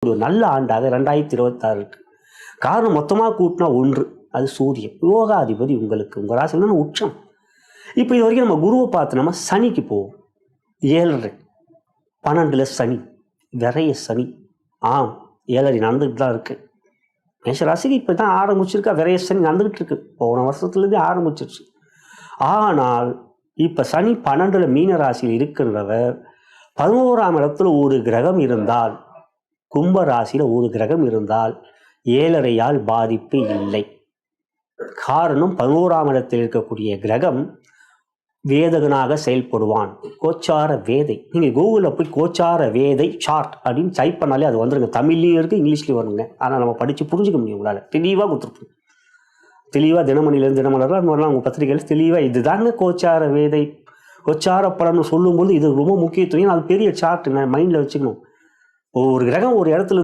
இருக்கக்கூடிய ஒரு நல்ல ஆண்டாக 2026 இருக்கு. காரணம் மொத்தமாக கூட்டினா 1, அது சூரியன். யோகாதிபதி உங்களுக்கு உங்கள் ராசினா உச்சம். இப்போ இது வரைக்கும் நம்ம குருவை பார்த்து நம்ம சனிக்கு போவோம். 7.5 12 சனி, விரைய சனி. 7.5 நடந்துகிட்டு தான் இருக்கு. மேஷராசிக்கு இப்போ தான் ஆரம்பிச்சிருக்கா, விரைய சனி நடந்துகிட்டு இருக்கு. போன வருஷத்துலேருந்தே ஆரம்பிச்சிருச்சு. ஆனால் இப்போ சனி 12 மீன ராசியில் இருக்கின்றவர் 11ஆம் இடத்துல ஒரு கிரகம் இருந்தால், கும்ப ராசியில் ஒரு கிரகம் இருந்தால் 7.5 பாதிப்பு இல்லை. காரணம் 11ஆம் இடத்தில் இருக்கக்கூடிய கிரகம் வேதகனாக செயல்படுவான். கோச்சார வேதை. நீங்கள் கூகுளில் போய் கோச்சார வேதை சார்ட் அப்படின்னு டைப் பண்ணாலே அது வந்துருங்க. தமிழ்லையும் இருக்குது, இங்கிலீஷ்லையும் வருங்க. ஆனால் நம்ம படித்து புரிஞ்சுக்க முடியும். உங்களால் தெளிவாக கொடுத்துருப்போம். தெளிவாக தினமணிலேருந்து தினமலர்கள் அந்த மாதிரிலாம் உங்கள் பத்திரிகைகள் தெளிவாக இதுதாங்க கோச்சார வேதை, கோச்சார பலன்னு சொல்லும்போது இது ரொம்ப முக்கியத்துவம். அது பெரிய சார்ட்டுங்க, மைண்டில் வச்சுக்கணும். ஒரு கிரகம் ஒரு இடத்துல